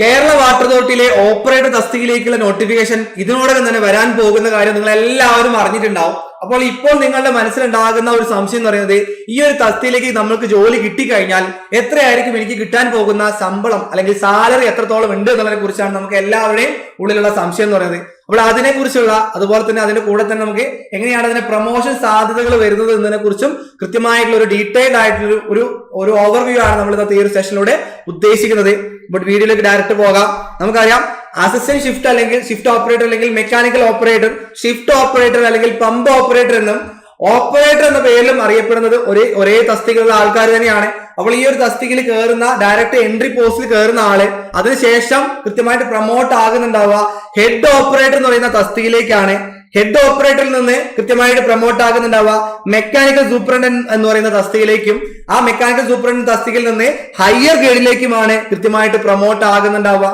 Kerala water അതോറിറ്റിയിലെ operator തസ്തികയിലേക്കുള്ള notification ഇതിനോടകം തന്നെ വരാൻ പോകുന്ന കാര്യം നിങ്ങൾ എല്ലാവരും അറിഞ്ഞിട്ടുണ്ടാവും. അപ്പോൾ ഇപ്പോൾ നിങ്ങളുടെ മനസ്സിലുണ്ടാകുന്ന ഒരു സംശയം എന്ന് പറയുന്നത്, ഈ ഒരു തസ്തികയിലേക്ക് നമ്മൾക്ക് ജോലി കിട്ടിക്കഴിഞ്ഞാൽ എത്രയായിരിക്കും എനിക്ക് കിട്ടാൻ പോകുന്ന ശമ്പളം അല്ലെങ്കിൽ സാലറി എത്രത്തോളം ഉണ്ട് എന്നുള്ളതിനെ കുറിച്ചാണ് നമുക്ക് എല്ലാവരുടെയും ഉള്ളിലുള്ള സംശയം എന്ന് പറയുന്നത്. അപ്പോൾ അതിനെ കുറിച്ചുള്ള, അതുപോലെ തന്നെ അതിന്റെ കൂടെ തന്നെ നമുക്ക് എങ്ങനെയാണ് അതിന്റെ പ്രൊമോഷൻ സാധ്യതകൾ വരുന്നത് എന്നതിനെ കുറിച്ചും കൃത്യമായിട്ടുള്ള ഒരു ഡീറ്റെയിൽഡ് ആയിട്ടുള്ള ഒരു ഓവർവ്യൂ ആണ് നമ്മൾ ഇന്നത്തെ ഈ ഒരു സെഷനിലൂടെ ഉദ്ദേശിക്കുന്നത്. ബട്ട് വീഡിയോയിലേക്ക് ഡയറക്റ്റ് പോകാം. നമുക്കറിയാം, അസിസ്റ്റന്റ് ഷിഫ്റ്റ് അല്ലെങ്കിൽ ഷിഫ്റ്റ് ഓപ്പറേറ്റർ അല്ലെങ്കിൽ മെക്കാനിക്കൽ ഓപ്പറേറ്റർ, ഷിഫ്റ്റ് ഓപ്പറേറ്റർ അല്ലെങ്കിൽ പമ്പ് ഓപ്പറേറ്റർ എന്നും ഓപ്പറേറ്റർ എന്ന പേരിലും അറിയപ്പെടുന്നത് ഒരേ തസ്തികയിലുള്ള ആൾക്കാർ തന്നെയാണ്. അപ്പോൾ ഈ ഒരു തസ്തികയിൽ കയറുന്ന, ഡയറക്റ്റ് എൻട്രി പോസ്റ്റിൽ കയറുന്ന ആള് അതിനുശേഷം കൃത്യമായിട്ട് പ്രൊമോട്ട് ആകുന്നുണ്ടാവുക ഹെഡ് ഓപ്പറേറ്റർ എന്ന് പറയുന്ന തസ്തികയിലേക്കാണ്. ഹെഡ് ഓപ്പറേറ്ററിൽ നിന്ന് കൃത്യമായിട്ട് പ്രൊമോട്ട് ആകുന്നുണ്ടാവുക മെക്കാനിക്കൽ സൂപ്രണ്ടന്റ് എന്ന് പറയുന്ന തസ്തികയിലേക്കും, ആ മെക്കാനിക്കൽ സൂപ്രണ്ടന്റ് തസ്തികയിൽ നിന്ന് ഹയർ ഗ്രേഡിലേക്കുമാണ് കൃത്യമായിട്ട് പ്രൊമോട്ട് ആകുന്നുണ്ടാവുക.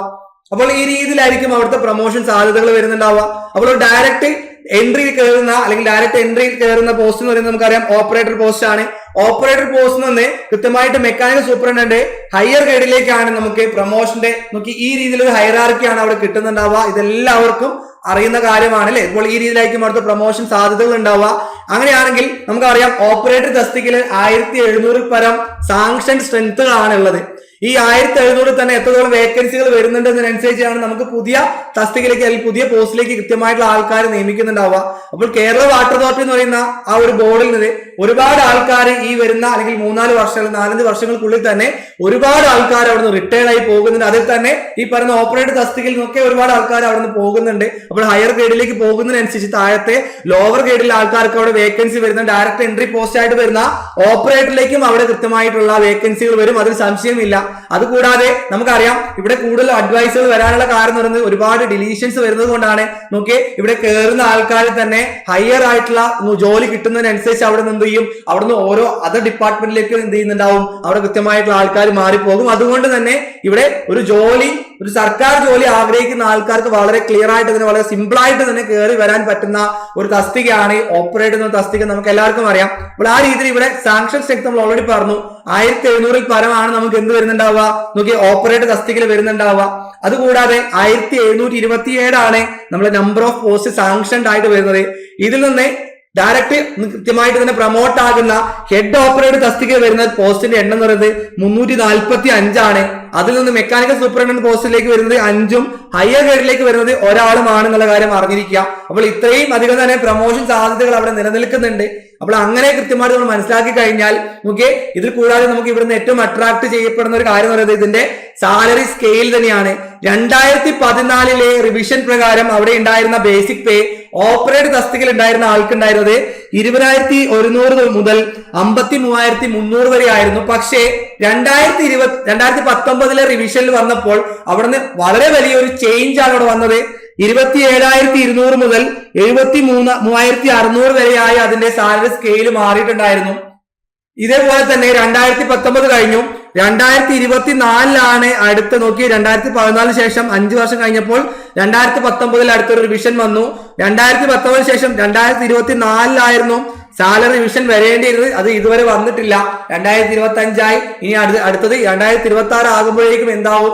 അപ്പോൾ ഈ രീതിയിലായിരിക്കും അവിടുത്തെ പ്രൊമോഷൻ സാധ്യതകൾ വരുന്നുണ്ടാവുക. അപ്പോൾ ഡയറക്റ്റ് എൻട്രിയിൽ കയറുന്ന അല്ലെങ്കിൽ ഡയറക്റ്റ് എൻട്രിയിൽ കയറുന്ന പോസ്റ്റ് എന്ന് പറയുന്നത് നമുക്കറിയാം ഓപ്പറേറ്റർ പോസ്റ്റ് ആണ്. ഓപ്പറേറ്റർ പോസ്റ്റിൽ നിന്ന് കൃത്യമായിട്ട് മെക്കാനിക്കൽ സൂപ്രണ്ടന്റ് ഹയർ ഗ്രേഡിലേക്കാണ് നമുക്ക് പ്രൊമോഷന്റെ ഈ രീതിയിലൊരു ഹൈറാർക്കിയാണ് അവിടെ കിട്ടുന്നുണ്ടാവുക. ഇതെല്ലാവർക്കും അറിയുന്ന കാര്യമാണ് അല്ലെ. ഇപ്പോൾ ഈ രീതിയിലായിരിക്കും അവിടുത്തെ പ്രൊമോഷൻ സാധ്യതകൾ ഉണ്ടാവുക. അങ്ങനെയാണെങ്കിൽ നമുക്കറിയാം ഓപ്പറേറ്റർ തസ്തികയിൽ 1700 പരം സാങ്ഷൻ സ്ട്രെങ്ത്തുകളാണ് ഉള്ളത്. ഈ 1700 തന്നെ എത്രത്തോളം വേക്കൻസികൾ വരുന്നുണ്ട് എന്നതിനനുസരിച്ചാണ് നമുക്ക് പുതിയ തസ്തികയിലേക്ക് അല്ലെങ്കിൽ പുതിയ പോസ്റ്റിലേക്ക് കൃത്യമായിട്ടുള്ള ആൾക്കാർ നിയമിക്കുന്നുണ്ടാവുക. അപ്പോൾ കേരള വാട്ടർ അതോറിറ്റി എന്ന് പറയുന്ന ആ ഒരു ബോർഡിൽ നിന്ന് ഒരുപാട് ആൾക്കാർ ഈ വരുന്ന അല്ലെങ്കിൽ 3-4 വർഷങ്ങൾ 4-5 വർഷങ്ങൾക്കുള്ളിൽ തന്നെ ഒരുപാട് ആൾക്കാർ അവിടുന്ന് റിട്ടയർഡ് ആയി പോകുന്നുണ്ട്. അതിൽ തന്നെ ഈ പറയുന്ന ഓപ്പറേറ്റർ തസ്തികയിൽ നിന്നൊക്കെ ഒരുപാട് ആൾക്കാർ അവിടുന്ന് പോകുന്നുണ്ട്. അപ്പോൾ ഹയർ ഗ്രേഡിലേക്ക് പോകുന്നതിനനുസരിച്ച് താഴത്തെ ലോവർ ഗ്രേഡിലെ ആൾക്കാർക്ക് അവിടെ വേക്കൻസി വരുന്ന, ഡയറക്റ്റ് എൻട്രി പോസ്റ്റ് ആയിട്ട് വരുന്ന ഓപ്പറേറ്ററിലേക്കും അവിടെ കൃത്യമായിട്ടുള്ള വേക്കൻസികൾ വരും, അതിൽ സംശയമില്ല. അതുകൂടാതെ നമുക്കറിയാം ഇവിടെ കൂടുതൽ അഡ്വൈസുകൾ വരാനുള്ള കാരണം എന്ന് പറയുന്നത് ഒരുപാട് ഡിലീഷൻസ് വരുന്നത് കൊണ്ടാണ്. നോക്കിയേ, ഇവിടെ കയറുന്ന ആൾക്കാർ തന്നെ ഹയർ ആയിട്ടുള്ള ജോലി കിട്ടുന്നതിനനുസരിച്ച് അവിടെ നിന്ന് എന്ത് ചെയ്യും, അവിടുന്ന് ഓരോ അതർ ഡിപ്പാർട്ട്മെന്റിലേക്ക് എന്ത് ചെയ്യുന്നുണ്ടാവും, അവിടെ കൃത്യമായിട്ടുള്ള ആൾക്കാർ മാറിപ്പോകും. അതുകൊണ്ട് തന്നെ ഇവിടെ ഒരു സർക്കാർ ജോലി ആഗ്രഹിക്കുന്ന ആൾക്കാർക്ക് വളരെ ക്ലിയർ ആയിട്ട് തന്നെ, വളരെ സിമ്പിൾ ആയിട്ട് തന്നെ കയറി വരാൻ പറ്റുന്ന ഒരു തസ്തികയാണ് ഓപ്പറേറ്റർ എന്ന തസ്തിക. നമുക്ക് എല്ലാവർക്കും അറിയാം. അപ്പോൾ ആ രീതിയിൽ ഇവിടെ സാങ്ഷൻ സ്ട്രെങ്ത് നമ്മൾ ഓൾറെഡി പറഞ്ഞു 1700 പരമാണ് നമുക്ക് എന്ത് വരുന്നുണ്ടാവുക, നോക്കി ഓപ്പറേറ്റർ തസ്തികയിൽ വരുന്നുണ്ടാവുക. അതുകൂടാതെ 1727 ആണ് നമ്മുടെ നമ്പർ ഓഫ് പോസ്റ്റ് സാങ്ഷൻഡ് ആയിട്ട് വരുന്നത്. ഇതിൽ നിന്ന് ഡയറക്റ്റ് കൃത്യമായിട്ട് തന്നെ പ്രൊമോട്ട് ആകുന്ന ഹെഡ് ഓപ്പറേറ്റർ തസ്തികയിൽ വരുന്ന പോസ്റ്റിന്റെ എണ്ണം എന്ന് പറയുന്നത് 345 ആണ്. അതിൽ നിന്ന് മെക്കാനിക്കൽ സൂപ്രണ്ടന്റ് പോസ്റ്റിലേക്ക് വരുന്നത് 5-ഉം ഹയർ ഗ്രേഡിലേക്ക് വരുന്നത് ഒരാളുമാണ് എന്നുള്ള കാര്യം അറിഞ്ഞിരിക്കുക. അപ്പോൾ ഇത്രയും അധികം തന്നെ പ്രൊമോഷൻ സാധ്യതകൾ അവിടെ നിലനിൽക്കുന്നുണ്ട്. അപ്പോൾ അങ്ങനെ കൃത്യമായിട്ട് നമ്മൾ മനസ്സിലാക്കി കഴിഞ്ഞാൽ നമുക്ക് ഇതിൽ കൂടാതെ നമുക്ക് ഇവിടുന്ന് ഏറ്റവും അട്രാക്ട് ചെയ്യപ്പെടുന്ന ഒരു കാര്യം എന്ന് പറയുന്നത് ഇതിന്റെ സാലറി സ്കെയിൽ തന്നെയാണ്. 2014 റിവിഷൻ പ്രകാരം അവിടെ ഉണ്ടായിരുന്ന ബേസിക് പേ ഓപ്പറേറ്റർ തസ്തികയിൽ ഉണ്ടായിരുന്ന ആൾക്കുണ്ടായിരുന്നത് 20,100 മുതൽ 53,300 വരെ ആയിരുന്നു. പക്ഷേ 2019 റിവിഷനിൽ വന്നപ്പോൾ അവിടുന്ന് വളരെ വലിയൊരു ചേഞ്ച് ആണ് അവിടെ വന്നത്. 27,200 മുതൽ 73,600 വരെയായി അതിന്റെ സാലറി സ്കെയിൽ മാറിയിട്ടുണ്ടായിരുന്നു. ഇതേപോലെ തന്നെ 2019 കഴിഞ്ഞു, 2024 അടുത്ത നോക്കി 2014 ശേഷം 5 വർഷം കഴിഞ്ഞപ്പോൾ 2019 അടുത്തൊരു റിവിഷൻ വന്നു. 2019 ശേഷം 2024 സാലറി റിവിഷൻ വരേണ്ടിയിരുന്നത്, അത് ഇതുവരെ വന്നിട്ടില്ല. 2025 ഇനി അടുത്തത് 2026 ആകുമ്പോഴേക്കും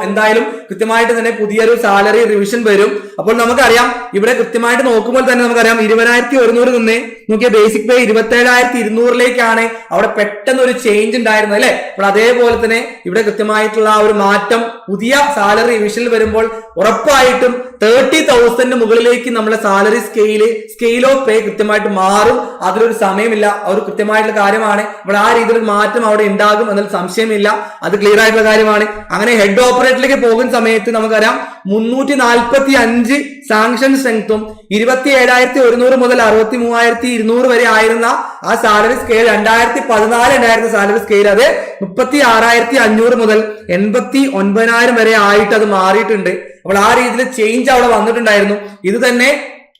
എന്തായാലും കൃത്യമായിട്ട് തന്നെ പുതിയൊരു സാലറി റിവിഷൻ വരും. അപ്പോൾ നമുക്കറിയാം ഇവിടെ കൃത്യമായിട്ട് നോക്കുമ്പോൾ തന്നെ നമുക്കറിയാം 20,100 നിന്ന് നോക്കിയ ബേസിക് പേ 27,200 അവിടെ പെട്ടെന്ന് ഒരു ചേഞ്ച് ഉണ്ടായിരുന്നത് അല്ലെ. അപ്പോൾ അതേപോലെ തന്നെ ഇവിടെ കൃത്യമായിട്ടുള്ള ഒരു മാറ്റം പുതിയ സാലറി റിവിഷനിൽ വരുമ്പോൾ ഉറപ്പായിട്ടും 30,000 മുകളിലേക്ക് നമ്മുടെ സാലറി സ്കെയിൽ ഓഫ് പേ കൃത്യമായിട്ട് മാറും. അതിലൊരു സമയമില്ല, ഒരു കൃത്യമായിട്ടുള്ള കാര്യമാണ്. അപ്പോൾ ആ രീതിയിൽ മാറ്റം അവിടെ ഉണ്ടാകും എന്നതിൽ സംശയമില്ല, അത് ക്ലിയർ ആയിട്ടുള്ള കാര്യമാണ്. അങ്ങനെ ഹെഡ് ഓപ്പറേറ്ററിലേക്ക് പോകുന്ന സമയത്ത് നമുക്കറിയാം 345 സാങ്ഷൻ സ്ട്രെങ്ത്തും 27,100 മുതൽ 63,200 വരെ ആയിരുന്ന ആ സാലറി സ്കെയിൽ 2014 ഉണ്ടായിരുന്ന സാലറി സ്കെയിൽ അത് 36,500 മുതൽ 89,000 വരെ ആയിട്ട് അത് മാറിയിട്ടുണ്ട്. അപ്പോൾ ആ രീതിയിൽ ചേഞ്ച് അവിടെ വന്നിട്ടുണ്ടായിരുന്നു. ഇത് തന്നെ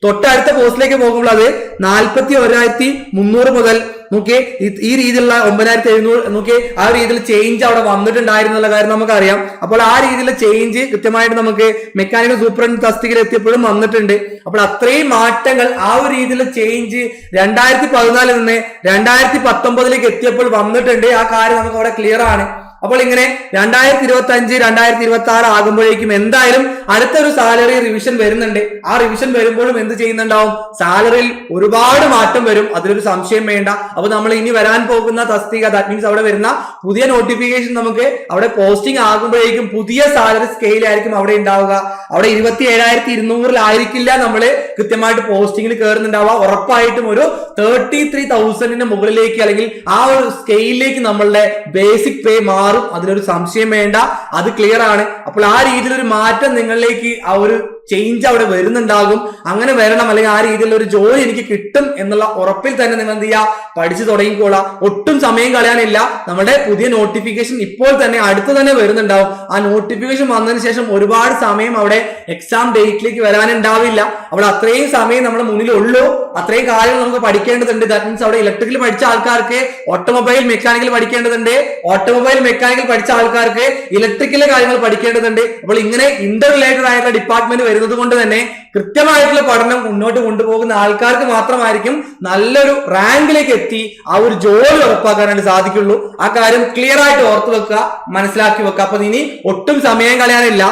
തൊട്ടടുത്ത പോസ്റ്റിലേക്ക് പോകുമ്പോൾ അത് 41,300 മുതൽ നോക്കിയേ ഈ രീതിയിലുള്ള 9,700 നോക്കിയേ ആ രീതിയിൽ ചേഞ്ച് അവിടെ വന്നിട്ടുണ്ടായിരുന്നുള്ള കാര്യം നമുക്കറിയാം. അപ്പോൾ ആ രീതിയിലുള്ള ചേഞ്ച് കൃത്യമായിട്ട് നമുക്ക് മെക്കാനിക്കൽ സൂപ്രണ്ട് തസ്തികയിൽ എത്തിയപ്പോഴും വന്നിട്ടുണ്ട്. അപ്പോൾ അത്രയും മാറ്റങ്ങൾ, ആ ഒരു രീതിയിലുള്ള ചേഞ്ച് 2014 നിന്ന് 2019 എത്തിയപ്പോൾ വന്നിട്ടുണ്ട്. ആ കാര്യം നമുക്ക് അവിടെ ക്ലിയർ ആണ്. അപ്പോൾ ഇങ്ങനെ 2025 2026 ആകുമ്പോഴേക്കും എന്തായാലും അടുത്തൊരു സാലറി റിവിഷൻ വരുന്നുണ്ട്. ആ റിവിഷൻ വരുമ്പോഴും എന്ത് ചെയ്യുന്നുണ്ടാവും, സാലറിയിൽ ഒരുപാട് മാറ്റം വരും, അതിലൊരു സംശയം വേണ്ട. അപ്പൊ നമ്മൾ ഇനി വരാൻ പോകുന്ന തസ്തിക, ദാറ്റ് മീൻസ് അവിടെ വരുന്ന പുതിയ നോട്ടിഫിക്കേഷൻ നമുക്ക് അവിടെ പോസ്റ്റിംഗ് ആകുമ്പോഴേക്കും പുതിയ സാലറി സ്കെയിൽ ആയിരിക്കും അവിടെ ഉണ്ടാവുക. അവിടെ 27,200 നമ്മൾ കൃത്യമായിട്ട് പോസ്റ്റിംഗിൽ കയറുന്നുണ്ടാവുക. ഉറപ്പായിട്ടും ഒരു 33,000 മുകളിലേക്ക് അല്ലെങ്കിൽ ആ ഒരു സ്കെയിലിലേക്ക് നമ്മളുടെ ബേസിക് പേ മാറും, അതിലൊരു സംശയം വേണ്ട, അത് ക്ലിയർ ആണ്. അപ്പോൾ ആ രീതിയിലൊരു മാറ്റം നിങ്ങളിലേക്ക് ആ ഒരു ചേഞ്ച് അവിടെ വരുന്നുണ്ടാകും. അങ്ങനെ വരണം, അല്ലെങ്കിൽ ആ രീതിയിലുള്ള ഒരു ജോലി എനിക്ക് കിട്ടും എന്നുള്ള ഉറപ്പിൽ തന്നെ നിങ്ങൾ എന്ത് ചെയ്യുക, പഠിച്ചു തുടങ്ങിക്കോളാം. ഒട്ടും സമയം കളയാനില്ല. നമ്മുടെ പുതിയ നോട്ടിഫിക്കേഷൻ ഇപ്പോൾ തന്നെ അടുത്ത് തന്നെ വരുന്നുണ്ടാവും. ആ നോട്ടിഫിക്കേഷൻ വന്നതിന് ശേഷം ഒരുപാട് സമയം അവിടെ എക്സാം ഡേറ്റിലേക്ക് വരാനുണ്ടാവില്ല. അവിടെ അത്രയും സമയം നമ്മുടെ മുന്നിലുള്ളൂ, അത്രയും കാര്യങ്ങൾ നമുക്ക് പഠിക്കേണ്ടതുണ്ട്. ദാറ്റ് മീൻസ് അവിടെ ഇലക്ട്രിക്കൽ പഠിച്ച ആൾക്കാർക്ക് ഓട്ടോമൊബൈൽ മെക്കാനിക്കൽ പഠിക്കേണ്ടതുണ്ട്, ഓട്ടോമൊബൈൽ മെക്കാനിക്കൽ പഠിച്ച ആൾക്കാർക്ക് ഇലക്ട്രിക്കലിലെ കാര്യങ്ങൾ പഠിക്കേണ്ടതുണ്ട്. അപ്പോൾ ഇങ്ങനെ ഇന്റർ റിലേറ്റഡ് ആയിട്ടുള്ള ഡിപ്പാർട്ട്മെന്റ് വരുന്നത് കൊണ്ട് തന്നെ കൃത്യമായിട്ടുള്ള പഠനം മുന്നോട്ട് കൊണ്ടുപോകുന്ന ആൾക്കാർക്ക് മാത്രമായിരിക്കും നല്ലൊരു റാങ്കിലേക്ക് എത്തി ആ ഒരു ജോലി ഉറപ്പാക്കാനായിട്ട് സാധിക്കുള്ളൂ. ആ കാര്യം ക്ലിയർ ആയിട്ട് ഓർത്തു വെക്കുക, മനസ്സിലാക്കി വെക്കുക. അപ്പൊ ഇനി ഒട്ടും സമയം കളയാനില്ല.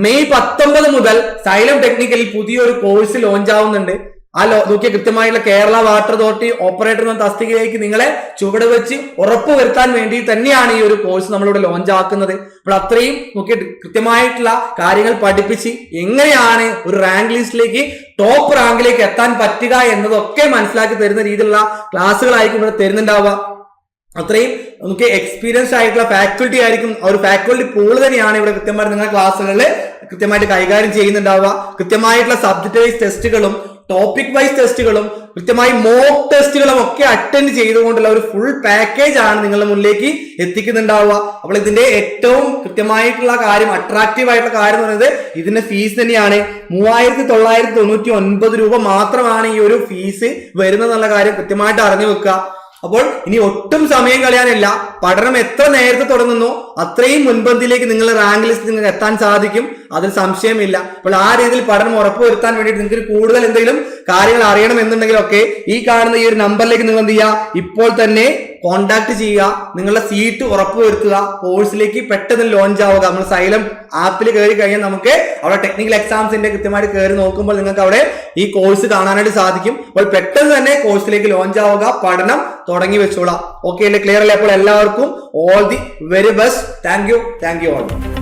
മെയ് 19 മുതൽ സൈലം ടെക്നിക്കലിൽ പുതിയൊരു കോഴ്സ് ലോഞ്ച് ആവുന്നുണ്ട്. നോക്കിയ കൃത്യമായിട്ടുള്ള കേരള വാട്ടർ അതോറിറ്റി ഓപ്പറേറ്റർ എന്ന തസ്തികയിലേക്ക് നിങ്ങളെ ചുവട് വെച്ച് ഉറപ്പുവരുത്താൻ വേണ്ടി തന്നെയാണ് ഈ ഒരു കോഴ്സ് നമ്മളിവിടെ ലോഞ്ച് ആക്കുന്നത്. അപ്പോൾ അത്രയും നോക്കിയ കൃത്യമായിട്ടുള്ള കാര്യങ്ങൾ പഠിപ്പിച്ച് എങ്ങനെയാണ് ഒരു റാങ്ക് ലിസ്റ്റിലേക്ക് ടോപ്പ് റാങ്കിലേക്ക് എത്താൻ പറ്റുക എന്നതൊക്കെ മനസ്സിലാക്കി തരുന്ന രീതിയിലുള്ള ക്ലാസ്സുകളായിരിക്കും ഇവിടെ തരുന്നുണ്ടാവുക. അത്രയും നമുക്ക് എക്സ്പീരിയൻസ് ആയിട്ടുള്ള ഫാക്കൽറ്റി ആയിരിക്കും, ഒരു ഫാക്കൽറ്റി പൂൾ തന്നെയാണ് ഇവിടെ കൃത്യമായിട്ട് നിങ്ങളുടെ ക്ലാസ്സുകളിൽ കൃത്യമായിട്ട് കൈകാര്യം ചെയ്യുന്നുണ്ടാവുക. കൃത്യമായിട്ടുള്ള സബ്ജക്ട് വൈസ് ടെസ്റ്റുകളും ടോപ്പിക് വൈസ് ടെസ്റ്റുകളും കൃത്യമായി മോക്ക് ടെസ്റ്റുകളും ഒക്കെ അറ്റൻഡ് ചെയ്തുകൊണ്ടുള്ള ഒരു ഫുൾ പാക്കേജ് ആണ് നിങ്ങളുടെ മുന്നിലേക്ക് എത്തിക്കുന്നുണ്ടാവുക. അപ്പോൾ ഇതിന്റെ ഏറ്റവും കൃത്യമായിട്ടുള്ള കാര്യം, അട്രാക്റ്റീവ് ആയിട്ടുള്ള കാര്യം എന്ന് പറയുന്നത് ഇതിന്റെ ഫീസ് തന്നെയാണ്. 3,999 രൂപ മാത്രമാണ് ഈ ഒരു ഫീസ് വരുന്നതെന്നുള്ള കാര്യം കൃത്യമായിട്ട് അറിഞ്ഞു വെക്കുക. അപ്പോൾ ഇനി ഒട്ടും സമയം കളയാനില്ല. പഠനം എത്ര നേരത്തെ തുടങ്ങുന്നു അത്രയും മുൻപന്തിയിലേക്ക് നിങ്ങളുടെ റാങ്ക് ലിസ്റ്റ് നിങ്ങൾക്ക് എത്താൻ സാധിക്കും, അതിൽ സംശയമില്ല. അപ്പോൾ ആ രീതിയിൽ പഠനം ഉറപ്പുവരുത്താൻ വേണ്ടിയിട്ട് നിങ്ങൾക്ക് കൂടുതൽ എന്തെങ്കിലും കാര്യങ്ങൾ അറിയണം എന്നുണ്ടെങ്കിലൊക്കെ ഈ കാണുന്ന ഈ ഒരു നമ്പറിലേക്ക് നിങ്ങൾ എന്ത് ചെയ്യുക, ഇപ്പോൾ തന്നെ കോൺടാക്ട് ചെയ്യുക. നിങ്ങളുടെ സീറ്റ് ഉറപ്പുവരുത്തുക, കോഴ്സിലേക്ക് പെട്ടെന്ന് ലോഞ്ച് ആവുക. നമ്മൾ സൈലം ആപ്പിൽ കയറി കഴിഞ്ഞാൽ നമുക്ക് അവിടെ ടെക്നിക്കൽ എക്സാംസിന്റെ കൃത്യമായിട്ട് കയറി നോക്കുമ്പോൾ നിങ്ങൾക്ക് അവിടെ ഈ കോഴ്സ് കാണാനായിട്ട് സാധിക്കും. അപ്പോൾ പെട്ടെന്ന് തന്നെ കോഴ്സിലേക്ക് ലോഞ്ച് ആവുക, പഠനം തുടങ്ങി വെച്ചോളാം. ഓക്കെ അല്ലേ, ക്ലിയർ അല്ലേ? അപ്പോൾ എല്ലാവർക്കും all the very best. Thank you all.